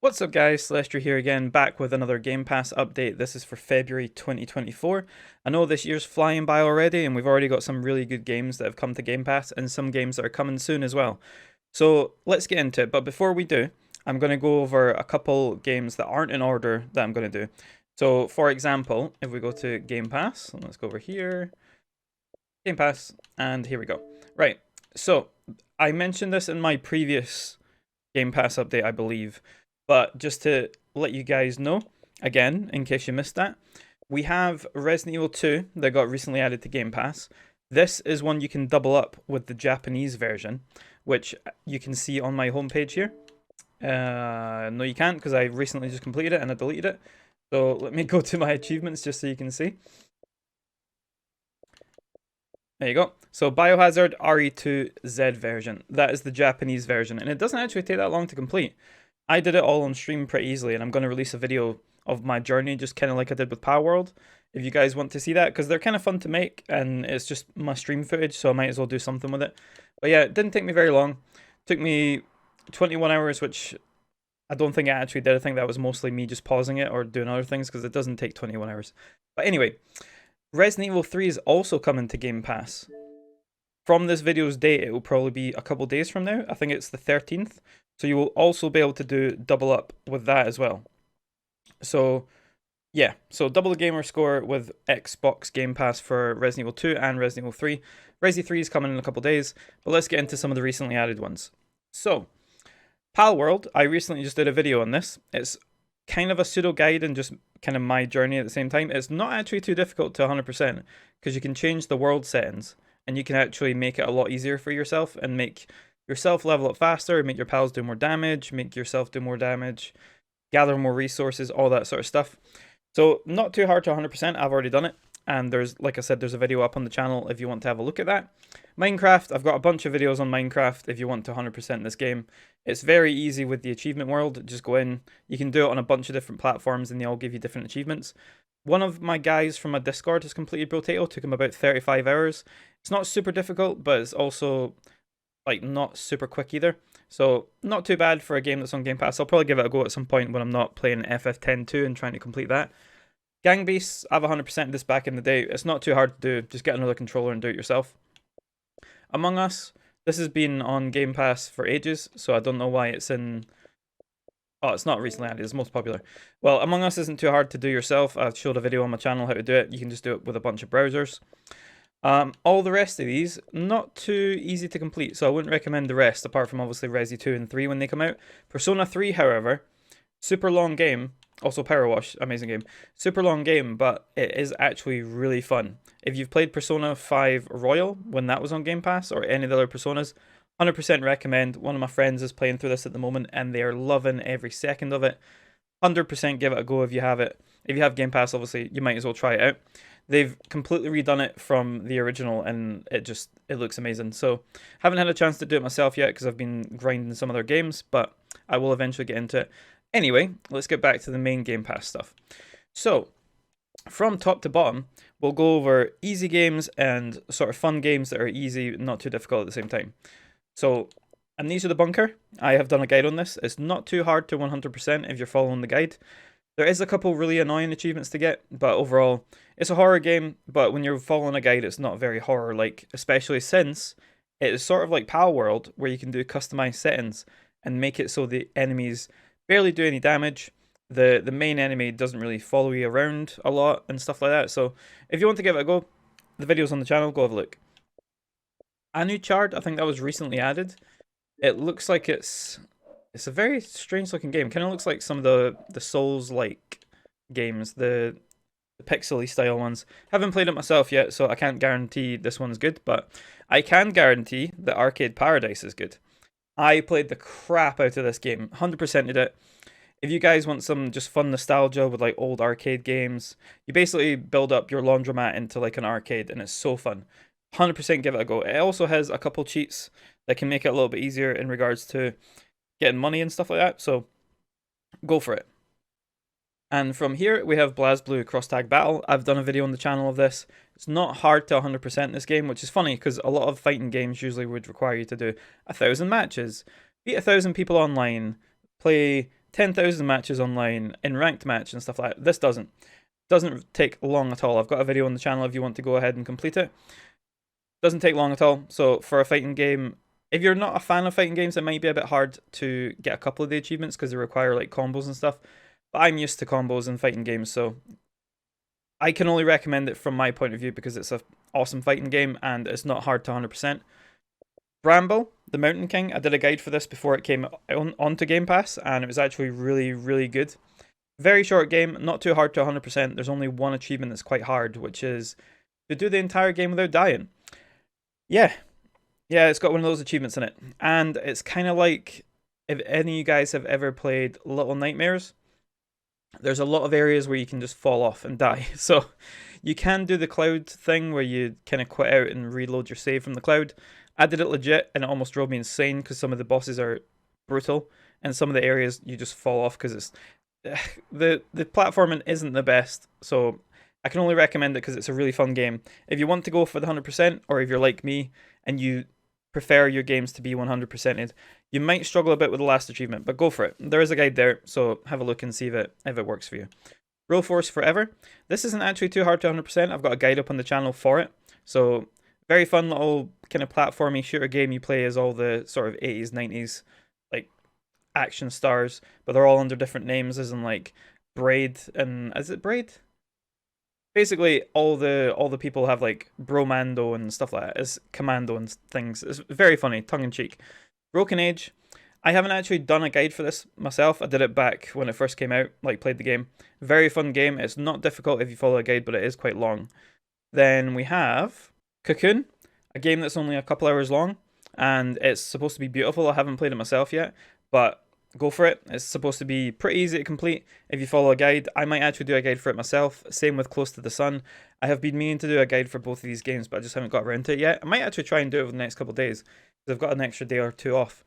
What's up guys, Celestial here again, back with another Game Pass update. This is for February 2024. I know this year's flying by already and we've already got some really good games that have come to Game Pass and some games that are coming soon as well. So let's get into it, but before we do, I'm going to go over a couple games that aren't in order that I'm going to do. So for example, if we go to Game Pass, let's go over here, Game Pass, and here we go. Right, so I mentioned this in my previous Game Pass update, I believe. But just to let you guys know, again, in case you missed that, we have Resident Evil 2 that got recently added to Game Pass. This is one you can double up with the Japanese version, which you can see on my homepage here. No, you can't because I recently just completed it and I deleted it. So let me go to my achievements just so you can see. There you go. So Biohazard RE2Z version. That is the Japanese version, and it doesn't actually take that long to complete. I did it all on stream pretty easily, and I'm going to release a video of my journey, just kind of like I did with Power World, if you guys want to see that, because they're kind of fun to make, and it's just my stream footage, so I might as well do something with it. But yeah, it didn't take me very long. It took me 21 hours, which I don't think it actually did. I think that was mostly me just pausing it or doing other things, because it doesn't take 21 hours. But anyway, Resident Evil 3 is also coming to Game Pass. From this video's date, it will probably be a couple days from now. I think it's the 13th. So you will also be able to do double up with that as well. So yeah, so double the gamer score with Xbox Game Pass for Resident Evil 2 and Resident Evil 3. Resi 3 is coming in a couple days, but let's get into some of the recently added ones. So, Pal World, I recently just did a video on this. It's kind of a pseudo guide and just kind of my journey at the same time. It's not actually too difficult to 100% because you can change the world settings and you can actually make it a lot easier for yourself and make yourself level up faster, make your pals do more damage, make yourself do more damage, gather more resources, all that sort of stuff. So not too hard to 100%, I've already done it. And there's, like I said, there's a video up on the channel if you want to have a look at that. Minecraft, I've got a bunch of videos on Minecraft if you want to 100% this game. It's very easy with the achievement world, just go in. You can do it on a bunch of different platforms and they all give you different achievements. One of my guys from my Discord has completed Brotato, took him about 35 hours. It's not super difficult, but it's also like not super quick either. So not too bad for a game that's on Game Pass. I'll probably give it a go at some point when I'm not playing FF10 and trying to complete that. Gang Beasts, I've 100% this back in the day. It's not too hard to do. Just get another controller and do it yourself. Among Us, this has been on Game Pass for ages, so I don't know why it's in... Oh, it's not recently added, it's most popular. Well, Among Us isn't too hard to do yourself. I've showed a video on my channel how to do it. You can just do it with a bunch of browsers. All the rest of these, not too easy to complete, so I wouldn't recommend the rest, apart from obviously Resi 2 and 3 when they come out. Persona 3, however, super long game. Also Power Wash, amazing game. Super long game, but it is actually really fun. If you've played Persona 5 Royal, when that was on Game Pass, or any of the other Personas, 100% recommend. One of my friends is playing through this at the moment, and they are loving every second of it. 100% give it a go if you have it. If you have Game Pass, obviously, you might as well try it out. They've completely redone it from the original, and it looks amazing. So, haven't had a chance to do it myself yet, because I've been grinding some other games, but I will eventually get into it. Anyway, let's get back to the main Game Pass stuff. So, from top to bottom, we'll go over easy games and sort of fun games that are easy, not too difficult at the same time. So, Amnesia the Bunker, I have done a guide on this. It's not too hard to 100% if you're following the guide. There is a couple really annoying achievements to get, but overall, it's a horror game, but when you're following a guide, it's not very horror-like, especially since it is sort of like Pal World, where you can do customized settings and make it so the enemies barely do any damage. The main enemy doesn't really follow you around a lot and stuff like that. So if you want to give it a go, the video's on the channel, go have a look. Anuchard, I think that was recently added. It looks like it's a very strange looking game. Kind of looks like some of the Souls-like games, the pixely style ones. Haven't played it myself yet, so I can't guarantee this one's good, but I can guarantee that Arcade Paradise is good. I played the crap out of this game, 100%ed it. If you guys want some just fun nostalgia with like old arcade games, you basically build up your laundromat into like an arcade, and it's so fun. 100% give it a go. It also has a couple cheats that can make it a little bit easier in regards to getting money and stuff like that, so go for it. And from here, we have BlazBlue Cross Tag Battle. I've done a video on the channel of this. It's not hard to 100% this game, which is funny, because a lot of fighting games usually would require you to do 1,000 matches, beat 1,000 people online, play 10,000 matches online in ranked match and stuff like that. This doesn't take long at all. I've got a video on the channel if you want to go ahead and complete it. Doesn't take long at all. So for a fighting game, if you're not a fan of fighting games, it might be a bit hard to get a couple of the achievements because they require like combos and stuff. But I'm used to combos in fighting games, so I can only recommend it from my point of view because it's an awesome fighting game and it's not hard to 100%. Bramble, the Mountain King, I did a guide for this before it came onto Game Pass, and it was actually really, really good. Very short game, not too hard to 100%. There's only one achievement that's quite hard, which is to do the entire game without dying. Yeah, it's got one of those achievements in it. And it's kind of like, if any of you guys have ever played Little Nightmares, there's a lot of areas where you can just fall off and die. So you can do the cloud thing where you kind of quit out and reload your save from the cloud. I did it legit and it almost drove me insane because some of the bosses are brutal and some of the areas you just fall off because it's the platforming isn't the best. So I can only recommend it because it's a really fun game. If you want to go for the 100%, or if you're like me and you prefer your games to be 100%ed, you might struggle a bit with the last achievement, but go for it. There is a guide there, so have a look and see if it works for you. Roll Force Forever. This isn't actually too hard to 100%. I've got a guide up on the channel for it. So very fun little kind of platformy shooter game. You play as all the sort of 80s, 90s like action stars, but they're all under different names, as in like Braid and is it Braid? Basically, all the people have like Bromando and stuff like that. It's Commando and things. It's very funny, tongue in cheek. Broken Age. I haven't actually done a guide for this myself. I did it back when it first came out, like played the game. Very fun game. It's not difficult if you follow a guide, but it is quite long. Then we have Cocoon, a game that's only a couple hours long, and it's supposed to be beautiful. I haven't played it myself yet, but go for it. It's supposed to be pretty easy to complete if you follow a guide. I might actually do a guide for it myself. Same with Close to the Sun. I have been meaning to do a guide for both of these games, but I just haven't got around to it yet. I might actually try and do it over the next couple of days because I've got an extra day or two off.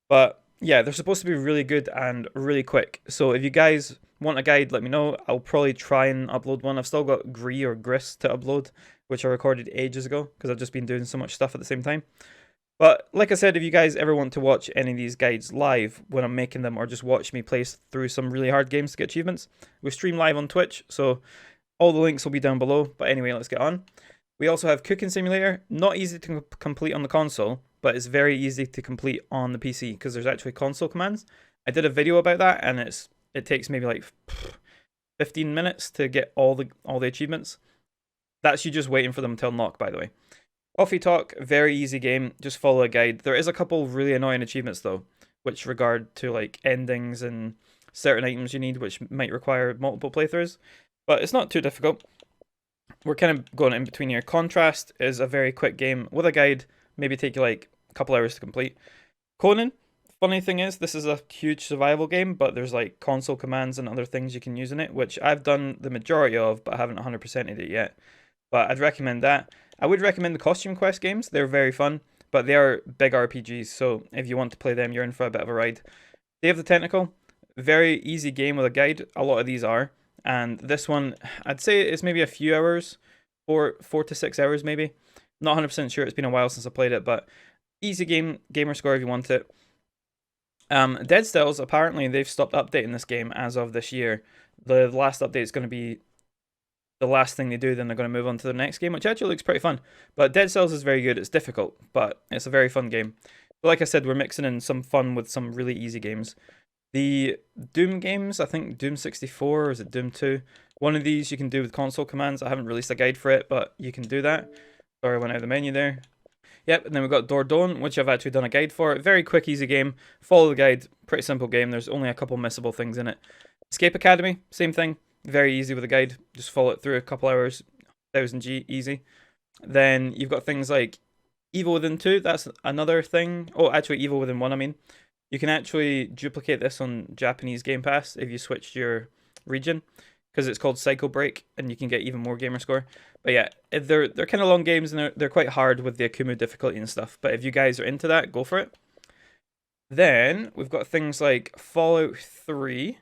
But yeah, they're supposed to be really good and really quick. So if you guys want a guide, let me know. I'll probably try and upload one. I've still got Gree or Gris to upload, which I recorded ages ago because I've just been doing so much stuff at the same time. But like I said, if you guys ever want to watch any of these guides live when I'm making them, or just watch me play through some really hard games to get achievements, we stream live on Twitch, so all the links will be down below. But anyway, let's get on. We also have Cooking Simulator. Not easy to complete on the console, but it's very easy to complete on the PC because there's actually console commands. I did a video about that, and it takes maybe like 15 minutes to get all the achievements. That's you just waiting for them to unlock, by the way. Coffee Talk, very easy game, just follow a guide. There is a couple really annoying achievements though, which regard to like endings and certain items you need, which might require multiple playthroughs, but it's not too difficult. We're kind of going in between here. Contrast is a very quick game with a guide, maybe take you like a couple hours to complete. Conan, funny thing is, this is a huge survival game, but there's like console commands and other things you can use in it, which I've done the majority of, but I haven't 100%ed it yet. But I'd recommend that. I would recommend the Costume Quest games. They're very fun, but they are big RPGs, so if you want to play them, you're in for a bit of a ride. Day of the Tentacle, very easy game with a guide. A lot of these are. And this one, I'd say it's maybe a few hours, 4 to 6 hours maybe. Not 100% sure, it's been a while since I played it, but easy game, Gamerscore if you want it. Dead Cells, apparently they've stopped updating this game as of this year. The last update is going to be the last thing they do, then they're going to move on to the next game, which actually looks pretty fun. But Dead Cells is very good. It's difficult, but it's a very fun game. But like I said, we're mixing in some fun with some really easy games. The Doom games, I think Doom 64, or is it Doom 2? One of these you can do with console commands. I haven't released a guide for it, but you can do that. Sorry, I went out of the menu there. Yep, and then we've got Dordogne, which I've actually done a guide for. Very quick, easy game. Follow the guide. Pretty simple game. There's only a couple missable things in it. Escape Academy, same thing. Very easy with a guide. Just follow it through a couple hours. 1000G, easy. Then you've got things like Evil Within 2. That's another thing. Oh, actually, Evil Within 1, I mean. You can actually duplicate this on Japanese Game Pass if you switch your region, because it's called Psycho Break, and you can get even more Gamerscore. But yeah, they're kind of long games, and they're quite hard with the Akumu difficulty and stuff. But if you guys are into that, go for it. Then we've got things like Fallout 3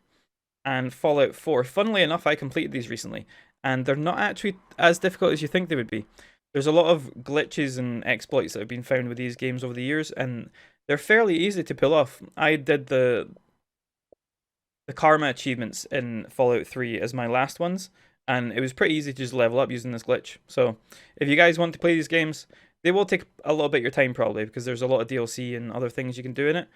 and Fallout 4. Funnily enough, I completed these recently, and they're not actually as difficult as you think they would be. There's a lot of glitches and exploits that have been found with these games over the years, and they're fairly easy to pull off. I did the the karma achievements in Fallout 3 as my last ones, and it was pretty easy to just level up using this glitch. So if you guys want to play these games, they will take a little bit of your time probably, because there's a lot of DLC and other things you can do in it.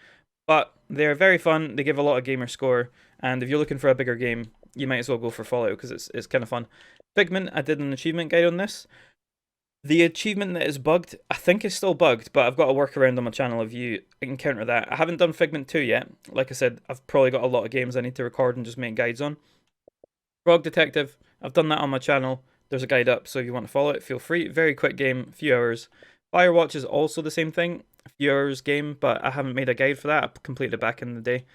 But they're very fun, they give a lot of gamer score, and if you're looking for a bigger game, you might as well go for Fallout, because it's kind of fun. Figment, I did an achievement guide on this. The achievement that is bugged, I think is still bugged, but I've got a workaround on my channel if you encounter that. I haven't done Figment 2 yet. Like I said, I've probably got a lot of games I need to record and just make guides on. Frog Detective, I've done that on my channel. There's a guide up, so if you want to follow it, feel free. Very quick game, a few hours. Firewatch is also the same thing, a few hours game, but I haven't made a guide for that. I completed it back in the day.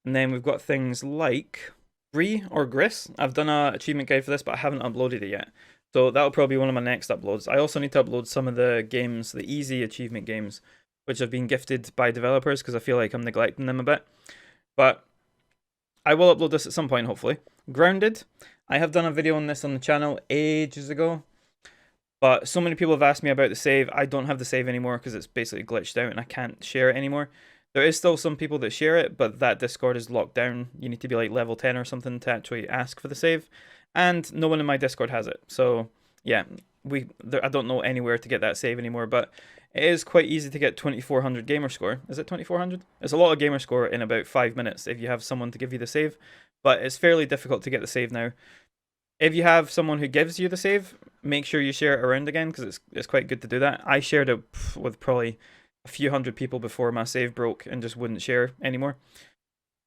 And then we've got things like Bree or Gris. I've done an achievement guide for this, but I haven't uploaded it yet. So that'll probably be one of my next uploads. I also need to upload some of the games, the easy achievement games, which have been gifted by developers, because I feel like I'm neglecting them a bit. But I will upload this at some point, hopefully. Grounded. I have done a video on this on the channel ages ago, but so many people have asked me about the save. I don't have the save anymore because it's basically glitched out and I can't share it anymore. There is still some people that share it, but that Discord is locked down. You need to be like level 10 or something to actually ask for the save. And no one in my Discord has it. So yeah, I don't know anywhere to get that save anymore, but it is quite easy to get 2400 gamer score. Is it 2400? It's a lot of gamer score in about 5 minutes if you have someone to give you the save, but it's fairly difficult to get the save now. If you have someone who gives you the save, make sure you share it around again, because it's quite good to do that. I shared it with probably a few hundred people before my save broke and just wouldn't share anymore.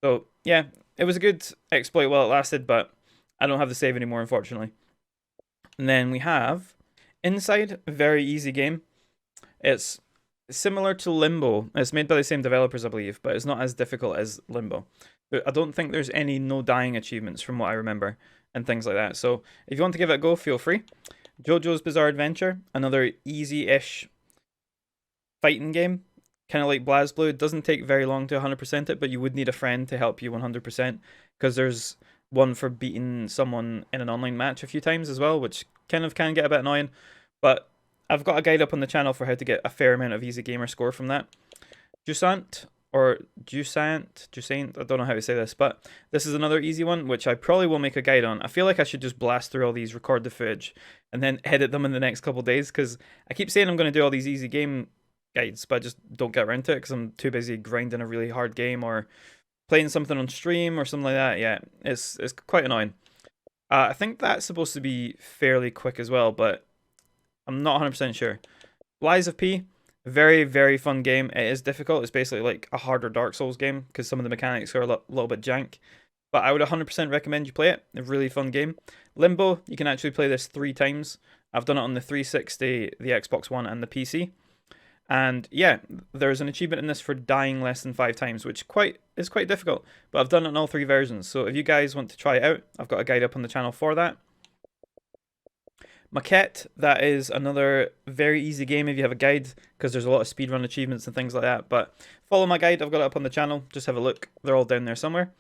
So yeah, it was a good exploit while it lasted, but I don't have the save anymore, unfortunately. And then we have Inside, very easy game. It's similar to Limbo. It's made by the same developers, I believe, but it's not as difficult as Limbo. I don't think there's any no dying achievements from what I remember and things like that. So if you want to give it a go, feel free. JoJo's Bizarre Adventure, another easy-ish fighting game. Kind of like BlazBlue. It doesn't take very long to 100% it, but you would need a friend to help you 100%, because there's one for beating someone in an online match a few times as well, which kind of can get a bit annoying. But I've got a guide up on the channel for how to get a fair amount of easy gamer score from that. Jusant, or Jusant, I don't know how to say this, but this is another easy one, which I probably will make a guide on. I feel like I should just blast through all these, record the footage, and then edit them in the next couple days, because I keep saying I'm going to do all these easy game guides, but I just don't get around to it because I'm too busy grinding a really hard game or playing something on stream or something like that. Yeah, it's quite annoying. I think that's supposed to be fairly quick as well, but I'm not 100% sure. Lies of P, very, very fun game. It is difficult. It's basically like a harder Dark Souls game because some of the mechanics are a little bit jank. But I would 100% recommend you play it. A really fun game. Limbo, you can actually play this 3 times. I've done it on the 360, the Xbox One, and the PC. And yeah, there's an achievement in this for dying less than 5 times, which is quite difficult. But I've done it in all 3 versions. So if you guys want to try it out, I've got a guide up on the channel for that. Maquette, that is another very easy game if you have a guide, because there's a lot of speedrun achievements and things like that. But follow my guide, I've got it up on the channel. Just have a look. They're all down there somewhere.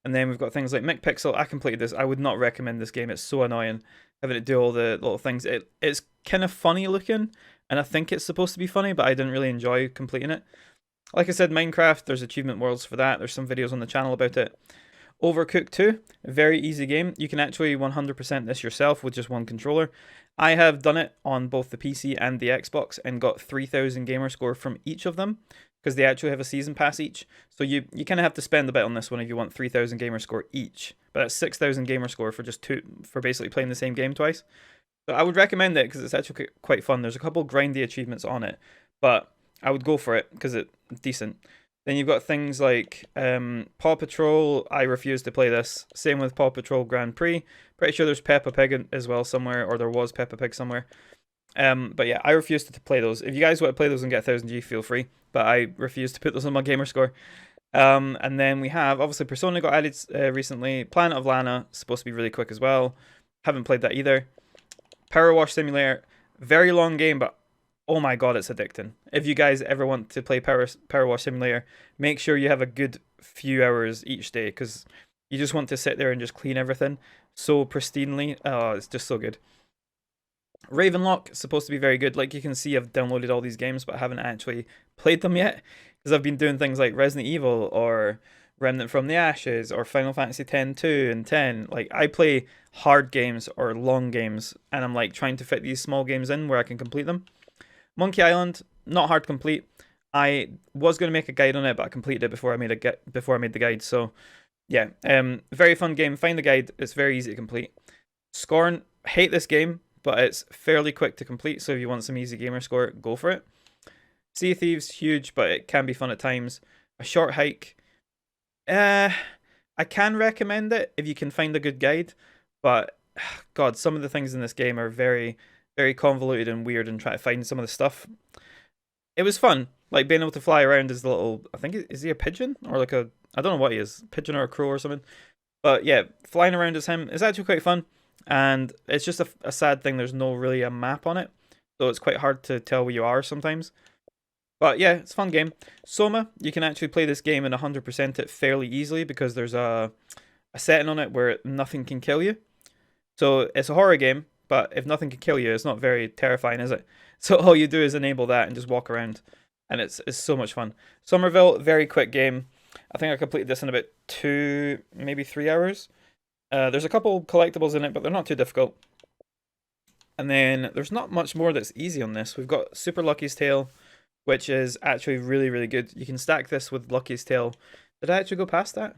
And then we've got things like McPixel. I completed this. I would not recommend this game. It's so annoying having to do all the little things. It's kind of funny looking, and I think it's supposed to be funny, but I didn't really enjoy completing it. Like I said, Minecraft, there's achievement worlds for that. There's some videos on the channel about it. Overcooked 2, a very easy game. You can actually 100% this yourself with just one controller. I have done it on both the PC and the Xbox and got 3000 gamer score from each of them, because they actually have a season pass each. So you kind of have to spend a bit on this one if you want 3000 gamer score each. But that's 6000 gamer score for just for basically playing the same game twice. So I would recommend it because it's actually quite fun. There's a couple grindy achievements on it, but I would go for it because it's decent. Then you've got things like Paw Patrol. I refuse to play this. Same with Paw Patrol Grand Prix. Pretty sure there's Peppa Pig as well somewhere, or there was Peppa Pig somewhere. But yeah, I refuse to play those. If you guys want to play those and get 1000G, feel free. But I refuse to put those on my gamer score. And then we have, obviously, Persona got added recently. Planet of Lana, supposed to be really quick as well. Haven't played that either. Power Wash Simulator, very long game, but oh my god, it's addicting. If you guys ever want to play Power Wash Simulator, make sure you have a good few hours each day, because you just want to sit there and just clean everything so pristinely. Oh, it's just so good. Ravenlock is supposed to be very good. Like you can see, I've downloaded all these games, but I haven't actually played them yet, because I've been doing things like Resident Evil or Remnant from the Ashes or Final Fantasy X-2 and 10. Like, I play hard games or long games, and I'm like trying to fit these small games in where I can complete them. Monkey Island, not hard to complete. I was going to make a guide on it, but I completed it before I made the guide. So yeah, very fun game. Find the guide. It's very easy to complete. Scorn, hate this game, but it's fairly quick to complete. So if you want some easy gamer score, go for it. Sea of Thieves, huge, but it can be fun at times. A Short Hike, I can recommend it if you can find a good guide, but God, some of the things in this game are very, very convoluted and weird, and try to find some of the stuff. It was fun, like being able to fly around as a little, I think, is he a pigeon? Or like a, I don't know what he is, pigeon or a crow or something. But yeah, flying around as him is actually quite fun, and it's just a sad thing, there's no really a map on it, so it's quite hard to tell where you are sometimes. But yeah, it's a fun game. Soma, you can actually play this game and 100% it fairly easily because there's a setting on it where nothing can kill you. So it's a horror game, but if nothing can kill you, it's not very terrifying, is it? So all you do is enable that and just walk around, and it's so much fun. Somerville, very quick game. I think I completed this in about 2, maybe 3 hours. There's a couple collectibles in it, but they're not too difficult. And then there's not much more that's easy on this. We've got Super Lucky's Tale, which is actually really, really good. You can stack this with Lucky's Tale. Did I actually go past that?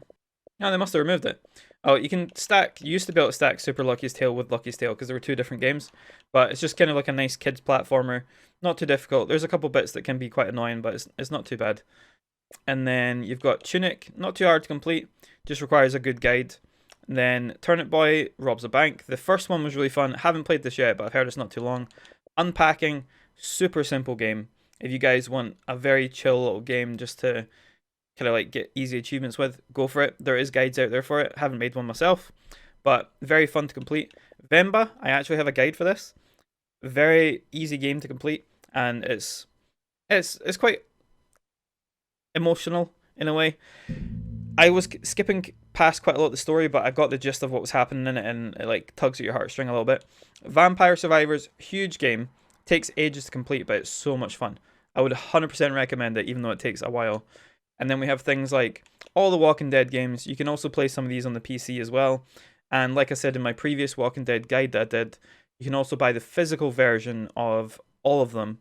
No, they must have removed it. Oh, you can stack, you used to be able to stack Super Lucky's Tale with Lucky's Tale because there were 2 different games, but it's just kind of like a nice kids platformer. Not too difficult. There's a couple bits that can be quite annoying, but it's not too bad. And then you've got Tunic, not too hard to complete, just requires a good guide. And then Turnip Boy robs a bank. The first one was really fun. Haven't played this yet, but I've heard it's not too long. Unpacking, super simple game. If you guys want a very chill little game just to kind of like get easy achievements with, go for it. There is guides out there for it. Haven't made one myself, but very fun to complete. Vemba, I actually have a guide for this. Very easy game to complete, and it's quite emotional in a way. I was skipping past quite a lot of the story, but I got the gist of what was happening in it, and it like tugs at your heartstring a little bit. Vampire Survivors, huge game. Takes ages to complete, but it's so much fun. I would 100% recommend it, even though it takes a while. And then we have things like all the Walking Dead games. You can also play some of these on the PC as well. And like I said in my previous Walking Dead guide that I did, you can also buy the physical version of all of them,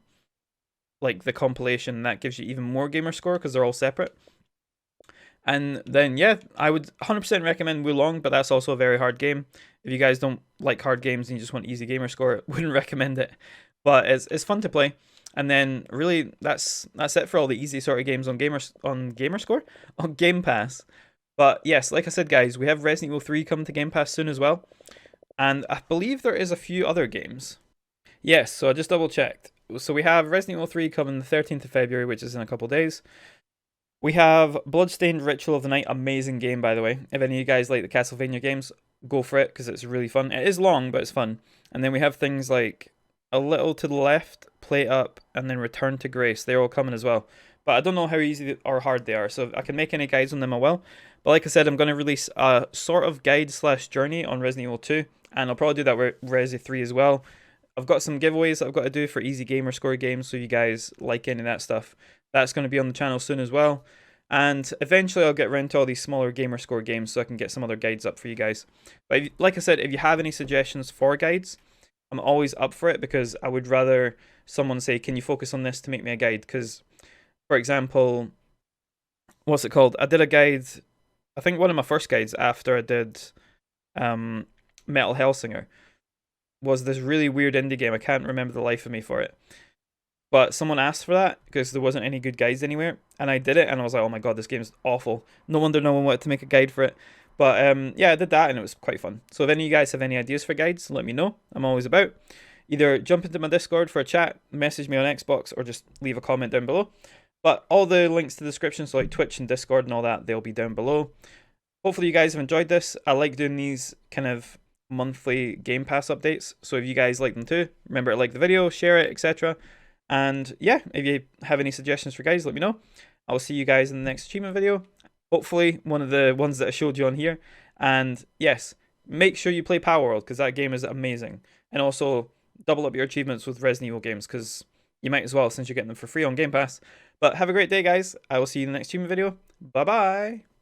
like the compilation. That gives you even more gamer score because they're all separate. And then, yeah, I would 100% recommend Wulong, but that's also a very hard game. If you guys don't like hard games and you just want easy gamer score, I wouldn't recommend it. But it's fun to play. And then really that's it for all the easy sort of games on Gamerscore, on Game Pass. But yes, like I said, guys, we have Resident Evil 3 coming to Game Pass soon as well. And I believe there is a few other games. Yes, so I just double checked. So we have Resident Evil 3 coming the 13th of February, which is in a couple days. We have Bloodstained Ritual of the Night, amazing game, by the way. If any of you guys like the Castlevania games, go for it, because it's really fun. It is long, but it's fun. And then we have things like A Little to the Left, Play Up, and then Return to Grace. They're all coming as well. But I don't know how easy or hard they are, so if I can make any guides on them, I will. But like I said, I'm going to release a sort of guide / journey on Resident Evil 2, and I'll probably do that with Resi 3 as well. I've got some giveaways that I've got to do for easy gamer score games, so you guys like any of that stuff. That's going to be on the channel soon as well. And eventually I'll get around to all these smaller gamer score games so I can get some other guides up for you guys. But like I said, if you have any suggestions for guides, I'm always up for it, because I would rather someone say, can you focus on this to make me a guide? Because, for example, what's it called? I did a guide, I think one of my first guides after I did Metal Hellsinger was this really weird indie game. I can't remember the life of me for it. But someone asked for that because there wasn't any good guides anywhere, and I did it, and I was like, oh my god, this game's awful. No wonder no one wanted to make a guide for it. But yeah, I did that, and it was quite fun. So if any of you guys have any ideas for guides, let me know. I'm always about. Either jump into my Discord for a chat, message me on Xbox, or just leave a comment down below. But all the links to the description, so like Twitch and Discord and all that, they'll be down below. Hopefully you guys have enjoyed this. I like doing these kind of monthly Game Pass updates, so if you guys like them too, remember to like the video, share it, etc. And yeah, if you have any suggestions for guys, let me know. I'll see you guys in the next achievement video. Hopefully one of the ones that I showed you on here. And yes, make sure you play Power World, because that game is amazing. And also double up your achievements with Resident Evil games, because you might as well, since you're getting them for free on Game Pass. But have a great day, guys. I will see you in the next achievement video. Bye bye.